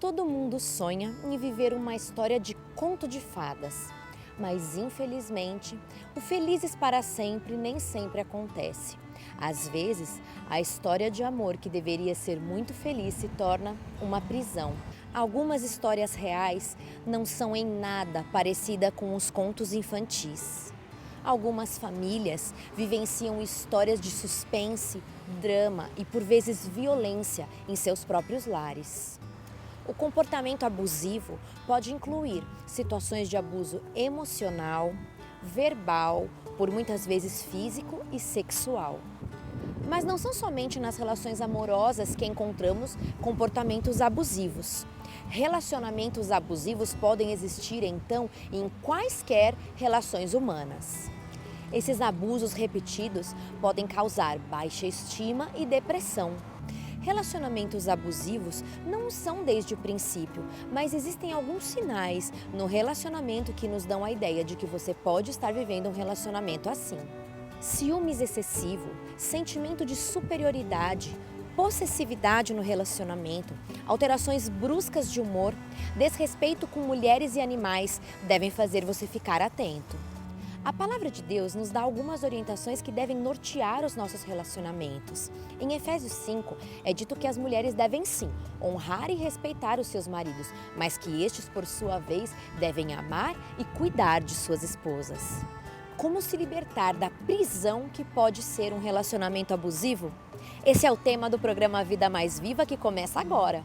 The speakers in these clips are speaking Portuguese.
Todo mundo sonha em viver uma história de conto de fadas, mas infelizmente, o felizes para sempre nem sempre acontece. Às vezes, a história de amor que deveria ser muito feliz se torna uma prisão. Algumas histórias reais não são em nada parecida com os contos infantis. Algumas famílias vivenciam histórias de suspense, drama e por vezes violência em seus próprios lares. O comportamento abusivo pode incluir situações de abuso emocional, verbal, por muitas vezes físico e sexual. Mas não são somente nas relações amorosas que encontramos comportamentos abusivos. Relacionamentos abusivos podem existir, então, em quaisquer relações humanas. Esses abusos repetidos podem causar baixa estima e depressão. Relacionamentos abusivos não são desde o princípio, mas existem alguns sinais no relacionamento que nos dão a ideia de que você pode estar vivendo um relacionamento assim. Ciúmes excessivo, sentimento de superioridade, possessividade no relacionamento, alterações bruscas de humor, desrespeito com mulheres e animais devem fazer você ficar atento. A palavra de Deus nos dá algumas orientações que devem nortear os nossos relacionamentos. Em Efésios 5, é dito que as mulheres devem sim honrar e respeitar os seus maridos, mas que estes, por sua vez, devem amar e cuidar de suas esposas. Como se libertar da prisão que pode ser um relacionamento abusivo? Esse é o tema do programa Vida Mais Viva que começa agora.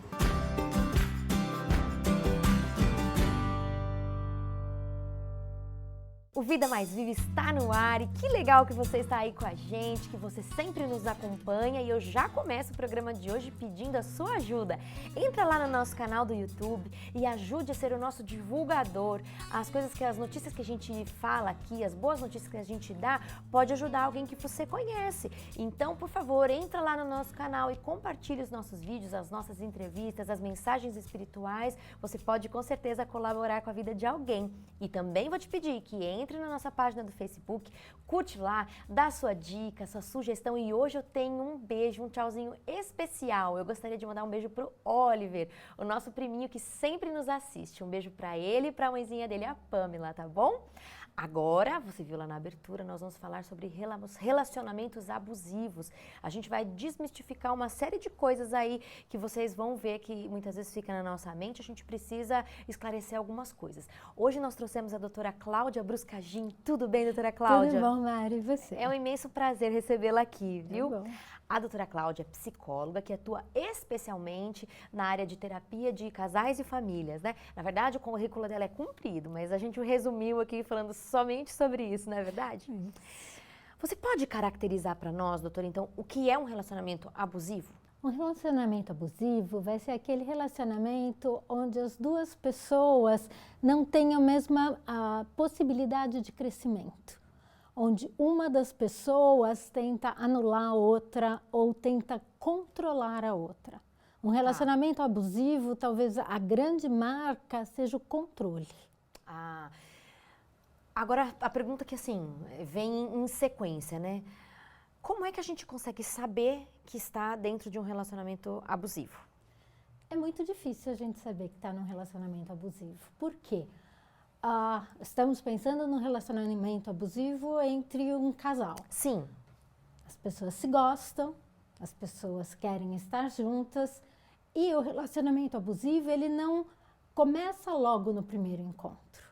O Vida Mais Viva está no ar e que legal que você está aí com a gente, que você sempre nos acompanha e eu já começo o programa de hoje pedindo a sua ajuda. Entra lá no nosso canal do YouTube e ajude a ser o nosso divulgador. As notícias que a gente fala aqui, as boas notícias que a gente dá, pode ajudar alguém que você conhece. Então, por favor, entra lá no nosso canal e compartilhe os nossos vídeos, as nossas entrevistas, as mensagens espirituais. Você pode com certeza colaborar com a vida de alguém. E também vou te pedir que entre na nossa página do Facebook, curte lá, dá sua dica, sua sugestão e hoje eu tenho um beijo, um tchauzinho especial. Eu gostaria de mandar um beijo pro Oliver, o nosso priminho que sempre nos assiste. Um beijo pra ele e pra mãezinha dele, a Pamela, tá bom? Agora, você viu lá na abertura, nós vamos falar sobre relacionamentos abusivos. A gente vai desmistificar uma série de coisas aí que vocês vão ver que muitas vezes fica na nossa mente. A gente precisa esclarecer algumas coisas. Hoje nós trouxemos a doutora Cláudia Bruscagin. Tudo bem, doutora Cláudia? Tudo bom, Mari, e você? É um imenso prazer recebê-la aqui, viu? Tá bom. A doutora Cláudia é psicóloga que atua especialmente na área de terapia de casais e famílias, né? Na verdade, o currículo dela é comprido, mas a gente o resumiu aqui falando somente sobre isso, não é verdade? Você pode caracterizar para nós, doutora, então, o que é um relacionamento abusivo? Um relacionamento abusivo vai ser aquele relacionamento onde as duas pessoas não têm a mesma possibilidade de crescimento. Onde uma das pessoas tenta anular a outra ou tenta controlar a outra. Um relacionamento abusivo, talvez a grande marca seja o controle. Agora a pergunta que assim, vem em sequência, né? Como é que a gente consegue saber que está dentro de um relacionamento abusivo? É muito difícil a gente saber que está num relacionamento abusivo. Por quê? Estamos pensando no relacionamento abusivo entre um casal. Sim. As pessoas se gostam, as pessoas querem estar juntas e o relacionamento abusivo ele não começa logo no primeiro encontro.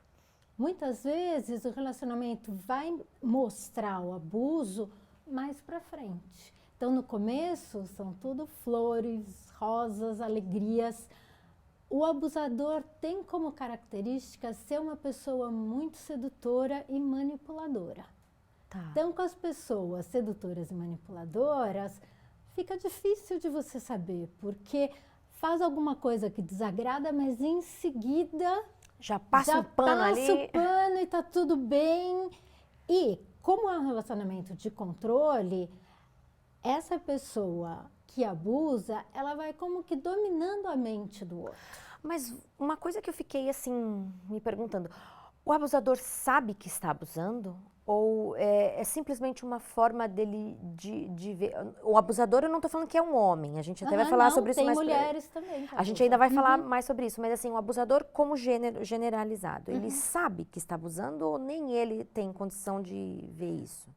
Muitas vezes o relacionamento vai mostrar o abuso mais para frente. Então no começo são tudo flores, rosas, alegrias. O abusador tem como característica ser uma pessoa muito sedutora e manipuladora. Então, com as pessoas sedutoras e manipuladoras, fica difícil de você saber, porque faz alguma coisa que desagrada, mas em seguida já passa o pano ali. Passa o pano e tá tudo bem. E, como é um relacionamento de controle, essa pessoa que abusa, ela vai como que dominando a mente do outro. Mas uma coisa que eu fiquei assim, me perguntando, o abusador sabe que está abusando? Ou é simplesmente uma forma dele de ver? O abusador, eu não estou falando que é um homem, a gente até vai falar sobre isso tem mais mulheres também. A gente ainda vai falar mais sobre isso, mas assim, o abusador como gênero generalizado, ele sabe que está abusando ou nem ele tem condição de ver isso?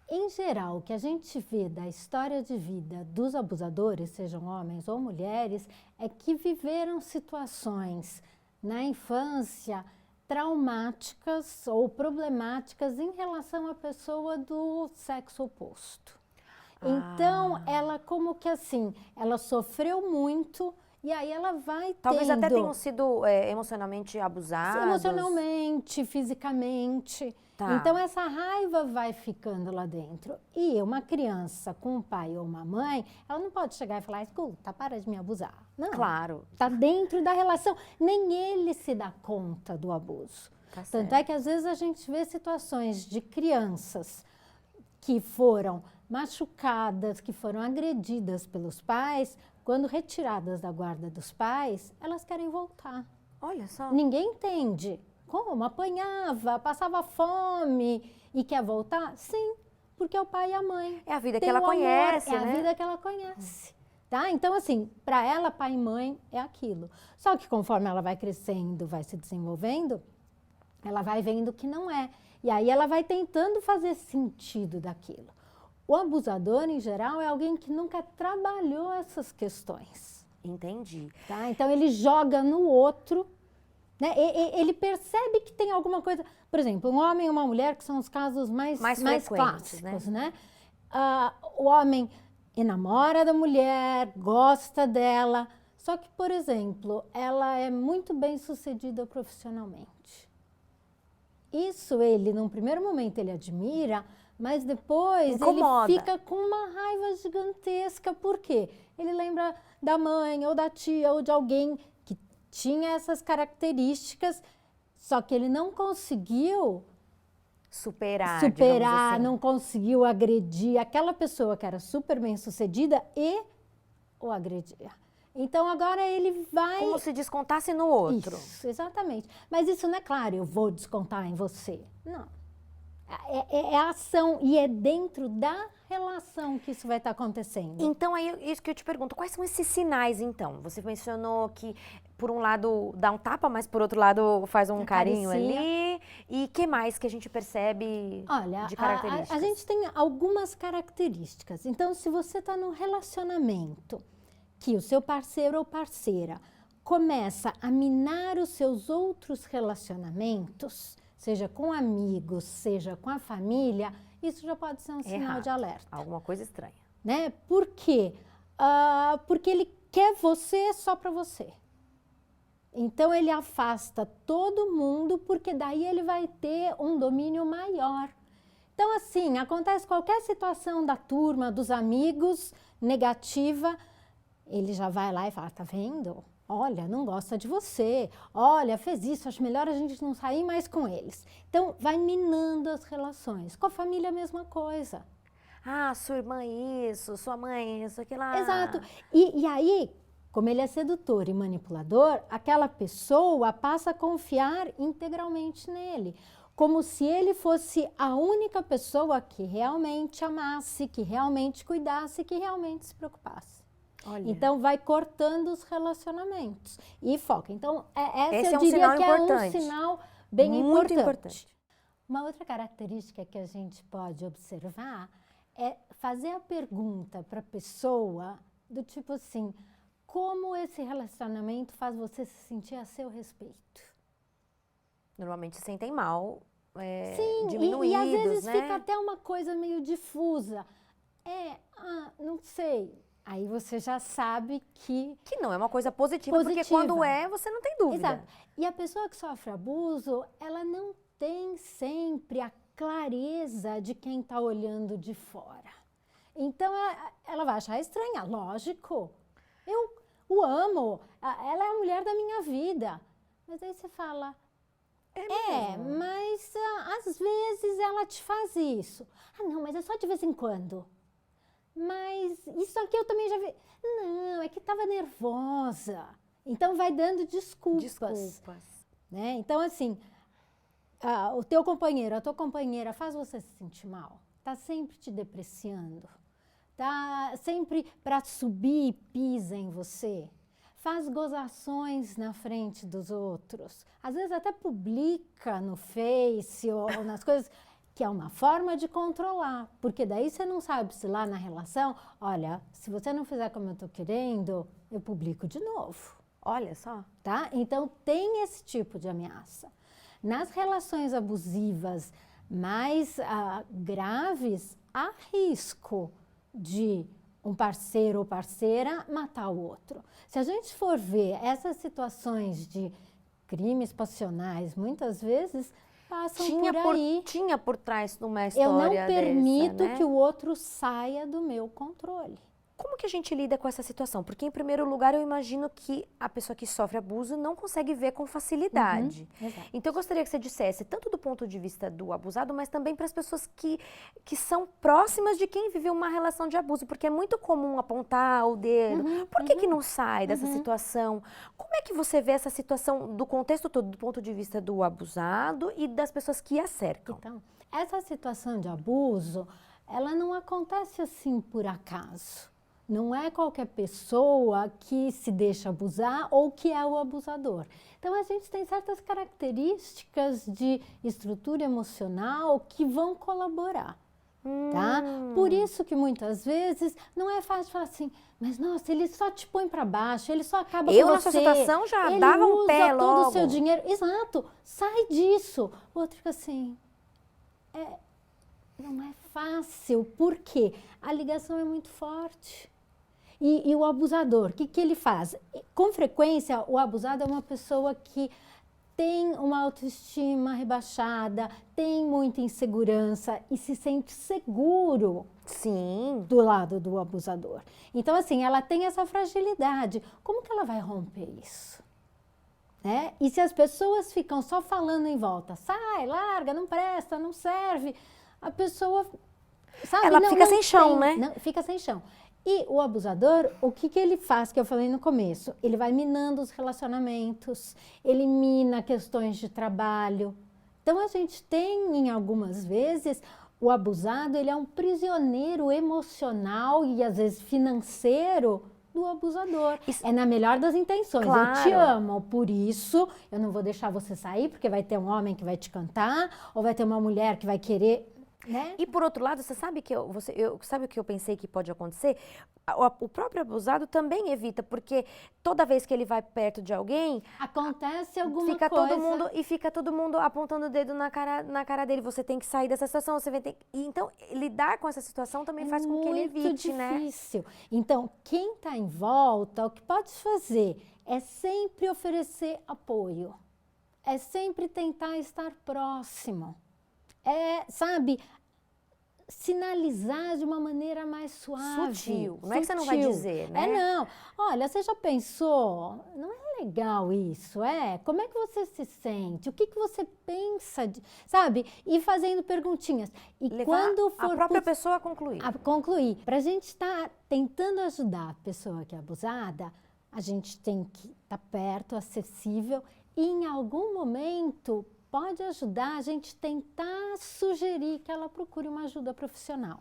Em geral, o que a gente vê da história de vida dos abusadores, sejam homens ou mulheres, é que viveram situações na infância traumáticas ou problemáticas em relação à pessoa do sexo oposto. Então, ela como que assim, ela sofreu muito e aí ela vai Talvez tendo... até tenham sido emocionalmente abusados. Emocionalmente, fisicamente. Tá. Então, essa raiva vai ficando lá dentro. E uma criança com um pai ou uma mãe, ela não pode chegar e falar, escuta, para de me abusar. Não. Claro. Está dentro da relação. Nem ele se dá conta do abuso. Tá Tanto certo. é que, às vezes, a gente vê situações de crianças que foram machucadas, que foram agredidas pelos pais, quando retiradas da guarda dos pais, elas querem voltar. Olha só. Ninguém entende. Como? Apanhava, passava fome e quer voltar? Sim, porque o pai e a mãe. É a vida que têm ela o amor, conhece, é né? a vida que ela conhece. Tá? Então, assim, para ela, pai e mãe é aquilo. Só que conforme ela vai crescendo, vai se desenvolvendo, ela vai vendo que não é. E aí ela vai tentando fazer sentido daquilo. O abusador, em geral, é alguém que nunca trabalhou essas questões. Entendi. Tá? Então, ele joga no outro, né? Ele percebe que tem alguma coisa... Por exemplo, um homem e uma mulher, que são os casos mais frequentes, clássicos, né? O homem enamora da mulher, gosta dela, só que, por exemplo, ela é muito bem sucedida profissionalmente. Isso ele, num primeiro momento, ele admira, mas depois incomoda. Ele fica com uma raiva gigantesca. Por quê? Ele lembra da mãe, ou da tia, ou de alguém que tinha essas características, só que ele não conseguiu superar, assim. Não conseguiu agredir aquela pessoa que era super bem sucedida e o agredia. Então, agora ele vai... Como se descontasse no outro. Isso, exatamente. Mas isso não é claro, eu vou descontar em você. Não. É a ação e é dentro da relação que isso vai estar acontecendo. Então, aí isso que eu te pergunto, quais são esses sinais, então? Você mencionou que, por um lado, dá um tapa, mas por outro lado, faz um carinho ali. E que mais que a gente percebe de características? A gente tem algumas características. Então, se você está num relacionamento que o seu parceiro ou parceira começa a minar os seus outros relacionamentos, seja com amigos, seja com a família, isso já pode ser um sinal de alerta. Alguma coisa estranha. Né? Por quê? Porque ele quer você só para você. Então, ele afasta todo mundo, porque daí ele vai ter um domínio maior. Então, assim, acontece qualquer situação da turma, dos amigos, negativa, ele já vai lá e fala, tá vendo? Olha, não gosta de você. Olha, fez isso, acho melhor a gente não sair mais com eles. Então, vai minando as relações. Com a família, a mesma coisa. Ah, sua irmã isso, sua mãe isso, aquilo lá. Exato. E aí, como ele é sedutor e manipulador, aquela pessoa passa a confiar integralmente nele. Como se ele fosse a única pessoa que realmente amasse, que realmente cuidasse, que realmente se preocupasse. Olha. Então, vai cortando os relacionamentos e foca. Então, esse eu diria que importante. É um sinal bem muito importante. Uma outra característica que a gente pode observar é fazer a pergunta para a pessoa do tipo assim, como esse relacionamento faz você se sentir a seu respeito? Normalmente se sentem mal, Sim, diminuídos, e às vezes né? fica até uma coisa meio difusa. Não sei. Aí você já sabe que... Que não é uma coisa positiva, porque quando você não tem dúvida. Exato. E a pessoa que sofre abuso, ela não tem sempre a clareza de quem está olhando de fora. Então, ela vai achar estranha, lógico. Eu o amo, ela é a mulher da minha vida. Mas aí você fala... mas às vezes ela te faz isso. Não, mas é só de vez em quando. Mas isso aqui eu também já vi. Não, é que estava nervosa. Então vai dando desculpas. Né? Então, assim, o teu companheiro, a tua companheira faz você se sentir mal, tá sempre te depreciando, tá sempre para subir e pisa em você, faz gozações na frente dos outros, às vezes até publica no Face ou nas coisas, que é uma forma de controlar, porque daí você não sabe se lá na relação, olha, se você não fizer como eu tô querendo, eu publico de novo. Olha só. Tá? Então tem esse tipo de ameaça. Nas relações abusivas mais graves, há risco de um parceiro ou parceira matar o outro. Se a gente for ver essas situações de crimes passionais, muitas vezes passam por aí. Tinha por trás de uma história Eu não permito dessa, né? que o outro saia do meu controle. Como que a gente lida com essa situação? Porque, em primeiro lugar, eu imagino que a pessoa que sofre abuso não consegue ver com facilidade. Então, eu gostaria que você dissesse, tanto do ponto de vista do abusado, mas também para as pessoas que são próximas de quem viveu uma relação de abuso. Porque é muito comum apontar o dedo. Por que não sai dessa situação? Como é que você vê essa situação do contexto todo, do ponto de vista do abusado e das pessoas que a cercam? Então, essa situação de abuso, ela não acontece assim por acaso. Não é qualquer pessoa que se deixa abusar ou que é o abusador. Então, a gente tem certas características de estrutura emocional que vão colaborar, tá? Por isso que muitas vezes não é fácil falar assim, mas nossa, ele só te põe para baixo, ele só acaba com você. Eu, na sua situação, já dava um pé logo. Ele usa todo o seu dinheiro. Exato, sai disso. O outro fica assim, não é fácil, por quê? A ligação é muito forte. E o abusador, o que ele faz? Com frequência, o abusado é uma pessoa que tem uma autoestima rebaixada, tem muita insegurança e se sente seguro. Sim. Do lado do abusador. Então, assim, ela tem essa fragilidade. Como que ela vai romper isso? Né? E se as pessoas ficam só falando em volta, sai, larga, não presta, não serve, a pessoa, sabe, ela fica sem chão, né? Não, fica sem chão. E o abusador, o que ele faz, que eu falei no começo? Ele vai minando os relacionamentos, ele mina questões de trabalho. Então, a gente tem, em algumas vezes, o abusado, ele é um prisioneiro emocional e, às vezes, financeiro do abusador. É na melhor das intenções. Claro. Eu te amo, por isso eu não vou deixar você sair, porque vai ter um homem que vai te cantar, ou vai ter uma mulher que vai querer... Né? E por outro lado, você sabe que sabe o que eu pensei que pode acontecer? O próprio abusado também evita, porque toda vez que ele vai perto de alguém, acontece alguma fica coisa. fica todo mundo apontando o dedo na cara dele. Você tem que sair dessa situação, você vai ter. E então, lidar com essa situação também faz com que ele evite, né? É muito difícil. Então, quem está em volta, o que pode fazer é sempre oferecer apoio, é sempre tentar estar próximo. Sabe, sinalizar de uma maneira mais suave. Sutil. Não é que você não vai dizer, né? Não. Olha, você já pensou, não é legal isso, Como é que você se sente? O que você pensa, sabe? E fazendo perguntinhas. E levar quando for a própria pessoa a concluir. Para a gente estar tentando ajudar a pessoa que é abusada, a gente tem que estar perto, acessível e em algum momento... pode ajudar a gente tentar sugerir que ela procure uma ajuda profissional.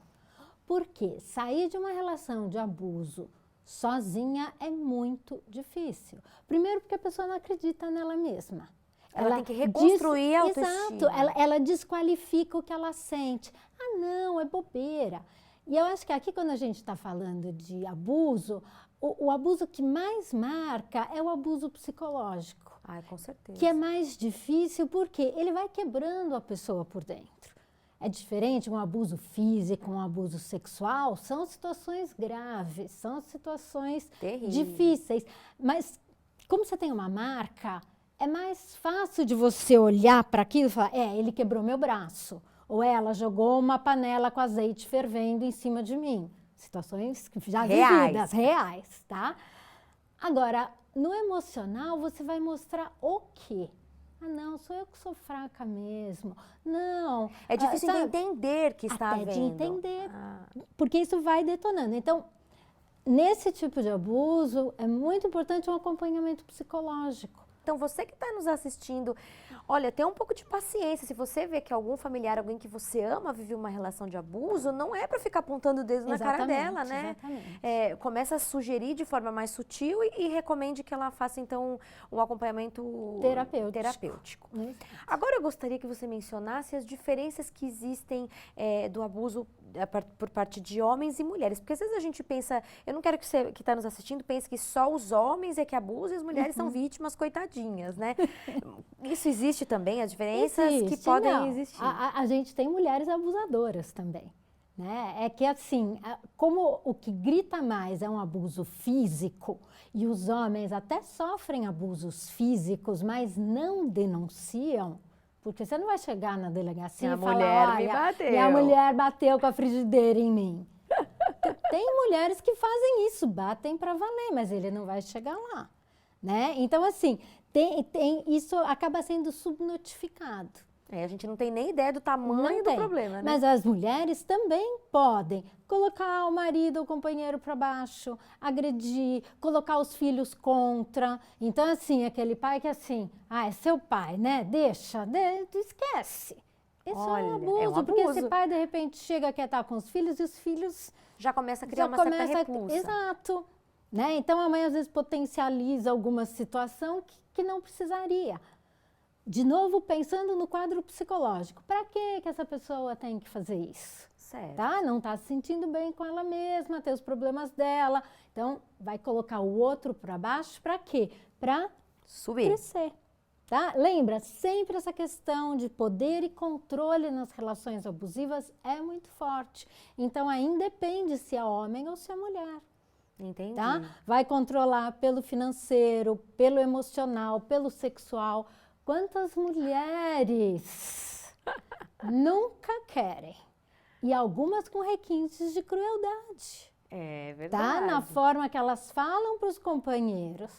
Porque sair de uma relação de abuso sozinha é muito difícil. Primeiro porque a pessoa não acredita nela mesma. Ela tem que reconstruir a autoestima. Exato, ela desqualifica o que ela sente. Ah, não, é bobeira. E eu acho que aqui quando a gente está falando de abuso, o abuso que mais marca é o abuso psicológico. Ah, com certeza. Que é mais difícil porque ele vai quebrando a pessoa por dentro. É diferente um abuso físico, um abuso sexual, são situações graves, são situações difíceis. Mas como você tem uma marca, é mais fácil de você olhar para aquilo e falar, ele quebrou meu braço. Ou ela jogou uma panela com azeite fervendo em cima de mim. Situações já vividas, reais, tá? Agora, no emocional, você vai mostrar o quê? Ah, não, sou eu que sou fraca mesmo. Não. É difícil de entender que está havendo. Até de entender, porque isso vai detonando. Então, nesse tipo de abuso, é muito importante um acompanhamento psicológico. Então, você que está nos assistindo, olha, tenha um pouco de paciência. Se você vê que algum familiar, alguém que você ama, vive uma relação de abuso, não é para ficar apontando o dedo na cara dela, né? Exatamente. Começa a sugerir de forma mais sutil e recomende que ela faça, então, um acompanhamento terapêutico. Agora, eu gostaria que você mencionasse as diferenças que existem do abuso por parte de homens e mulheres. Porque às vezes a gente pensa, eu não quero que você que está nos assistindo pense que só os homens é que abusam e as mulheres são vítimas, coitadinhas, né? Isso existe também, as diferenças que podem existir. A gente tem mulheres abusadoras também, né? É que assim, como o que grita mais é um abuso físico e os homens até sofrem abusos físicos, mas não denunciam, porque você não vai chegar na delegacia e falar, olha, minha mulher bateu com a frigideira em mim. Tem mulheres que fazem isso, batem para valer, mas ele não vai chegar lá, né? Então, assim, isso acaba sendo subnotificado. A gente não tem nem ideia do tamanho do problema, né? Mas as mulheres também podem colocar o marido ou o companheiro para baixo, agredir, colocar os filhos contra. Então, assim, aquele pai que assim, é seu pai, né? Deixa, esquece. Isso é um abuso, porque esse pai, de repente, chega quer estar com os filhos e os filhos... Já começa a criar uma certa repulsa. Exato. Né? Então, a mãe, às vezes, potencializa alguma situação que não precisaria. De novo, pensando no quadro psicológico. Para que essa pessoa tem que fazer isso? Certo. Tá? Não está se sentindo bem com ela mesma, tem os problemas dela. Então, vai colocar o outro para baixo para quê? Para subir. Crescer. Tá? Lembra, sempre essa questão de poder e controle nas relações abusivas é muito forte. Então, aí independe se é homem ou se é mulher. Entendi. Tá? Vai controlar pelo financeiro, pelo emocional, pelo sexual. Quantas mulheres nunca querem? E algumas com requintes de crueldade. É verdade. Tá? Na forma que elas falam para os companheiros.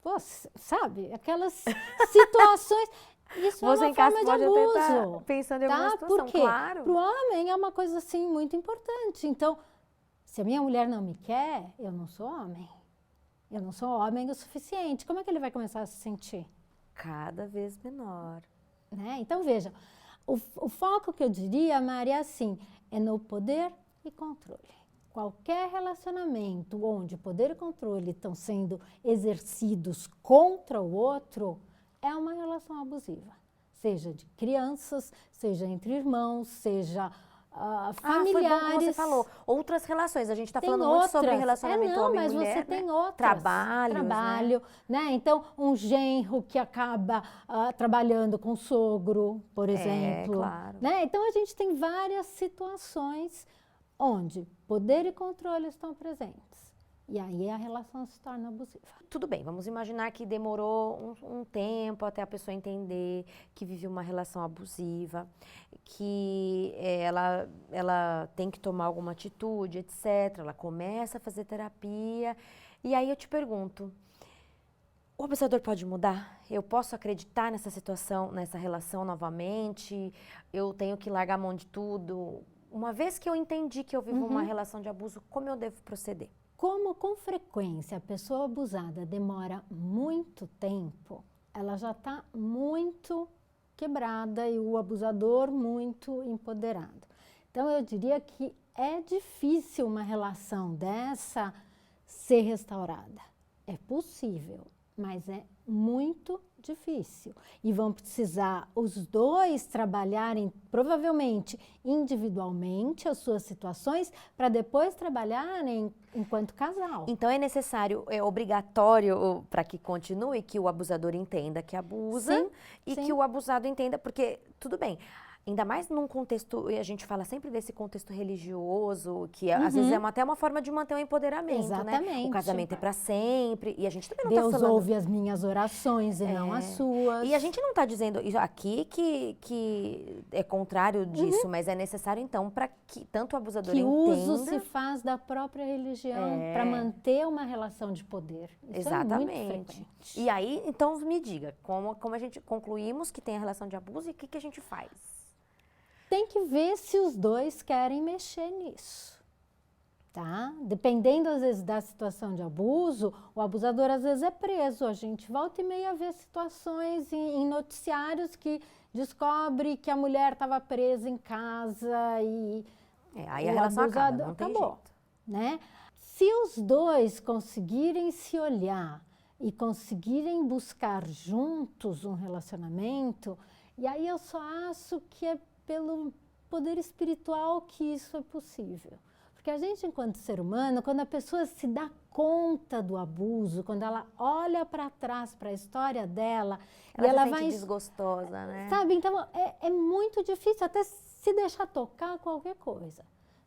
Pô, sabe? Aquelas situações... Isso você é uma forma de abuso. Tá pensando em alguma situação, Porque claro. para o homem é uma coisa assim muito importante. Então, se a minha mulher não me quer, eu não sou homem. Eu não sou homem o suficiente. Como é que ele vai começar a se sentir? Cada vez menor. Né? Então, veja, o foco que eu diria, Mari, é assim, é no poder e controle. Qualquer relacionamento onde poder e controle estão sendo exercidos contra o outro é uma relação abusiva. Seja de crianças, seja entre irmãos, seja familiares. Foi bom que você falou. Outras relações. A gente está falando muito sobre relacionamento homem e mulher. Mas você tem outras. Trabalho, né? Então, um genro que acaba trabalhando com o sogro, por exemplo. Claro. Né? Então, a gente tem várias situações onde poder e controle estão presentes. E aí a relação se torna abusiva. Tudo bem, vamos imaginar que demorou um tempo até a pessoa entender que vive uma relação abusiva, que ela tem que tomar alguma atitude, etc. Ela começa a fazer terapia. E aí eu te pergunto, o abusador pode mudar? Eu posso acreditar nessa situação, nessa relação novamente? Eu tenho que largar a mão de tudo? Uma vez que eu entendi que eu vivo uma relação de abuso, como eu devo proceder? Como com frequência a pessoa abusada demora muito tempo, ela já está muito quebrada e o abusador muito empoderado. Então eu diria que é difícil uma relação dessa ser restaurada. É possível, mas é muito difícil. E vão precisar os dois trabalharem, provavelmente individualmente, as suas situações, para depois trabalharem enquanto casal. Então é necessário, é obrigatório para que continue, que o abusador entenda que abusa e que o abusado entenda, porque tudo bem. Ainda mais num contexto, e a gente fala sempre desse contexto religioso, que às vezes é até uma forma de manter o empoderamento, exatamente, né? O casamento é para sempre, e a gente também não está falando... Deus ouve as minhas orações e não as suas. E a gente não está dizendo isso aqui que é contrário disso, mas é necessário então para que tanto o abusador entenda... Que uso se faz da própria religião para manter uma relação de poder. Isso exatamente. É muito frequente. E aí, então me diga, como a gente concluímos que tem a relação de abuso e o que a gente faz? Tem que ver se os dois querem mexer nisso. tá? Dependendo, às vezes, da situação de abuso, o abusador, às vezes, é preso. A gente volta e meia vê situações em noticiários que descobre que a mulher estava presa em casa e aí a relação acaba, não tem acabou, jeito. né? Se os dois conseguirem se olhar e conseguirem buscar juntos um relacionamento, e aí eu só acho que é pelo poder espiritual que isso é possível. Porque a gente, enquanto ser humano, quando a pessoa se dá conta do abuso, quando ela olha para trás, para a história dela, ela e ela se vai sente desgostosa, né? Sabe, então é muito difícil até se deixar tocar qualquer coisa.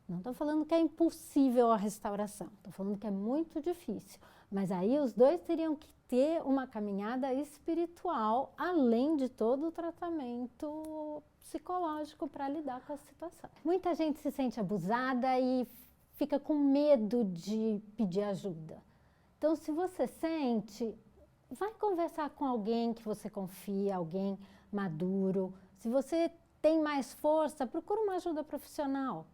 Não estou falando que é impossível a restauração, estou falando que é muito difícil. Mas aí os dois teriam que ter uma caminhada espiritual, além de todo o tratamento psicológico para lidar com a situação. Muita gente se sente abusada e fica com medo de pedir ajuda. Então, se você sente, vai conversar com alguém que você confia, alguém maduro. Se você tem mais força, procura uma ajuda profissional.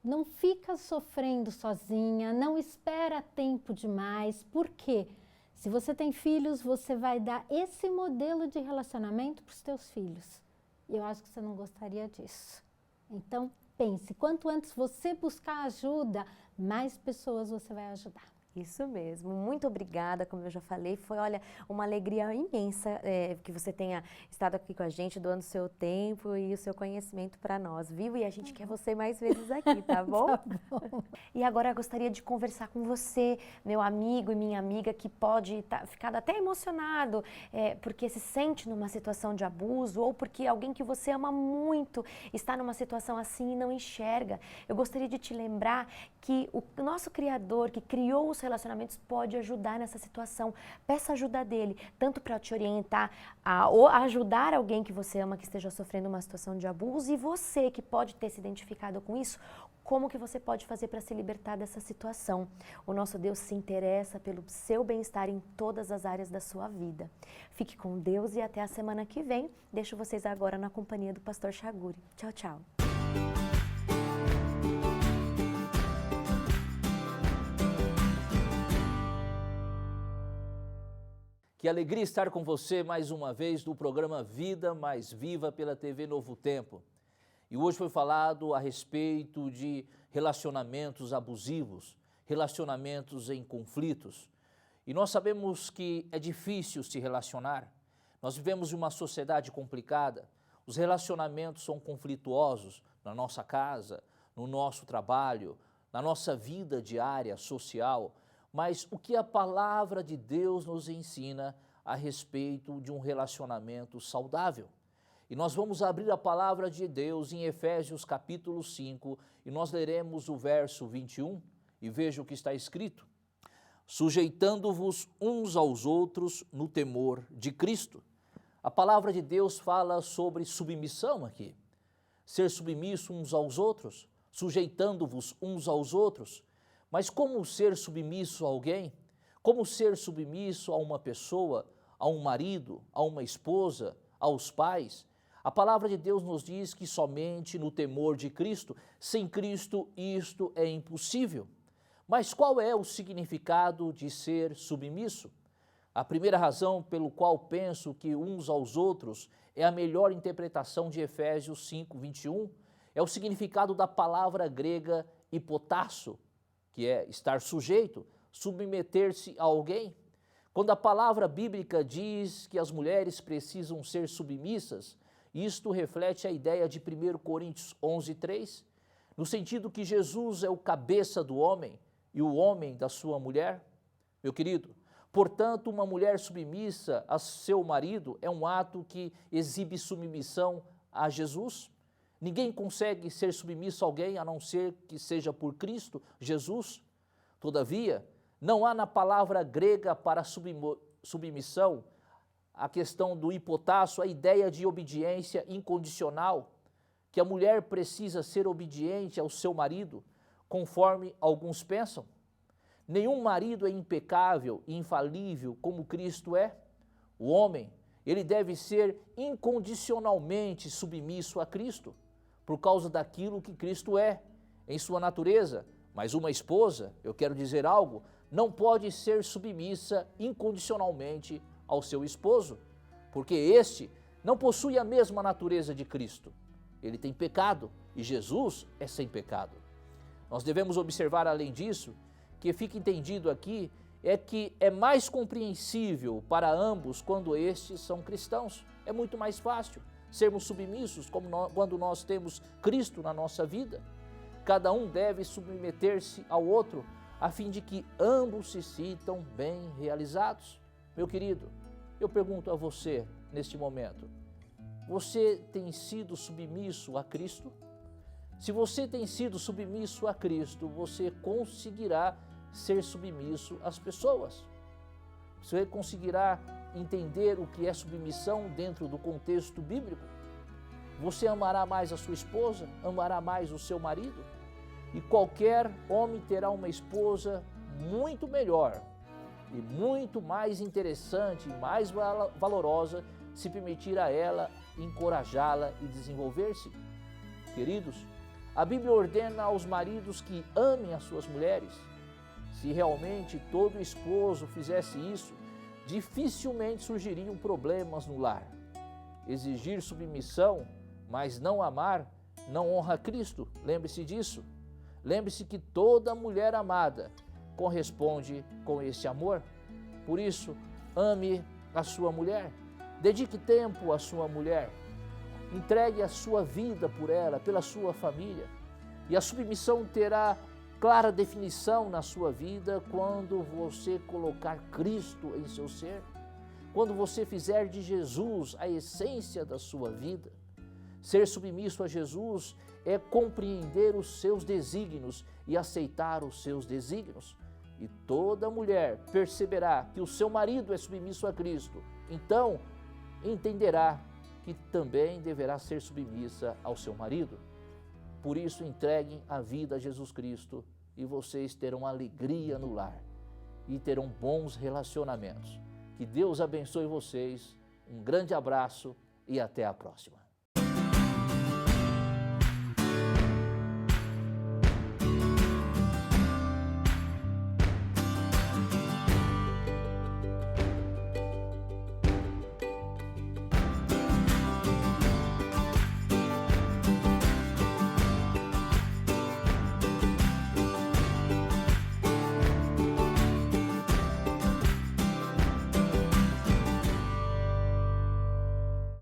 Não fica sofrendo sozinha, não espera tempo demais. Por quê? Se você tem filhos, você vai dar esse modelo de relacionamento para os teus filhos. E eu acho que você não gostaria disso. Então, pense, quanto antes você buscar ajuda, mais pessoas você vai ajudar. Isso mesmo, muito obrigada, como eu já falei, foi, olha, uma alegria imensa que você tenha estado aqui com a gente, doando o seu tempo e o seu conhecimento para nós, viu? E a gente quer você mais vezes aqui, tá bom? Tá bom. E agora eu gostaria de conversar com você, meu amigo e minha amiga, que pode ficar até emocionado, porque se sente numa situação de abuso ou porque alguém que você ama muito está numa situação assim e não enxerga. Eu gostaria de te lembrar que o nosso Criador, que criou os relacionamentos, pode ajudar nessa situação. Peça ajuda dele, tanto para te orientar ou ajudar alguém que você ama que esteja sofrendo uma situação de abuso, e você que pode ter se identificado com isso, como que você pode fazer para se libertar dessa situação. O nosso Deus se interessa pelo seu bem-estar em todas as áreas da sua vida. Fique com Deus e até a semana que vem. Deixo vocês agora na companhia do Pastor Chaguri. Tchau, tchau. Que alegria estar com você mais uma vez no programa Vida Mais Viva pela TV Novo Tempo. E hoje foi falado a respeito de relacionamentos abusivos, relacionamentos em conflitos. E nós sabemos que é difícil se relacionar. Nós vivemos em uma sociedade complicada. Os relacionamentos são conflituosos na nossa casa, no nosso trabalho, na nossa vida diária, social. Mas o que a palavra de Deus nos ensina a respeito de um relacionamento saudável? E nós vamos abrir a palavra de Deus em Efésios capítulo 5 e nós leremos o verso 21 e veja o que está escrito. Sujeitando-vos uns aos outros no temor de Cristo. A palavra de Deus fala sobre submissão aqui. Ser submisso uns aos outros, sujeitando-vos uns aos outros. Mas como ser submisso a alguém? Como ser submisso a uma pessoa, a um marido, a uma esposa, aos pais? A palavra de Deus nos diz que somente no temor de Cristo, sem Cristo isto é impossível. Mas qual é o significado de ser submisso? A primeira razão pelo qual penso que uns aos outros é a melhor interpretação de Efésios 5, 21, é o significado da palavra grega hipotasso, que é estar sujeito, submeter-se a alguém. Quando a palavra bíblica diz que as mulheres precisam ser submissas, isto reflete a ideia de 1 Coríntios 11, 3, no sentido que Jesus é o cabeça do homem e o homem da sua mulher. Meu querido, portanto, uma mulher submissa a seu marido é um ato que exibe submissão a Jesus. Ninguém consegue ser submisso a alguém a não ser que seja por Cristo Jesus. Todavia, não há na palavra grega para submissão, a questão do hipotasso, a ideia de obediência incondicional, que a mulher precisa ser obediente ao seu marido, conforme alguns pensam. Nenhum marido é impecável e infalível como Cristo é. O homem, ele deve ser incondicionalmente submisso a Cristo, por causa daquilo que Cristo é, em sua natureza, Mas uma esposa, eu quero dizer algo, não pode ser submissa incondicionalmente ao seu esposo, porque este não possui a mesma natureza de Cristo. Ele tem pecado e Jesus é sem pecado. Nós devemos observar, além disso, que fica entendido aqui, é que é mais compreensível para ambos quando estes são cristãos. É muito mais fácil sermos submissos quando nós temos Cristo na nossa vida. Cada um deve submeter-se ao outro, a fim de que ambos se sintam bem realizados. Meu querido, eu pergunto a você neste momento, você tem sido submisso a Cristo? Se você tem sido submisso a Cristo, você conseguirá ser submisso às pessoas. Você conseguirá entender o que é submissão dentro do contexto bíblico. Você amará mais a sua esposa, amará mais o seu marido. E qualquer homem terá uma esposa muito melhor e muito mais interessante e mais valorosa se permitir a ela encorajá-la e desenvolver-se. Queridos, a Bíblia ordena aos maridos que amem as suas mulheres. Se realmente todo esposo fizesse isso, dificilmente surgiriam problemas no lar. Exigir submissão, mas não amar, não honra Cristo. Lembre-se disso. Lembre-se que toda mulher amada corresponde com esse amor. Por isso, ame a sua mulher. Dedique tempo à sua mulher. Entregue a sua vida por ela, pela sua família. E a submissão terá clara definição na sua vida quando você colocar Cristo em seu ser, quando você fizer de Jesus a essência da sua vida. Ser submisso a Jesus é compreender os seus desígnios e aceitar os seus desígnios. E toda mulher perceberá que o seu marido é submisso a Cristo, então entenderá que também deverá ser submissa ao seu marido. Por isso, entreguem a vida a Jesus Cristo e vocês terão alegria no lar e terão bons relacionamentos. Que Deus abençoe vocês, um grande abraço e até a próxima.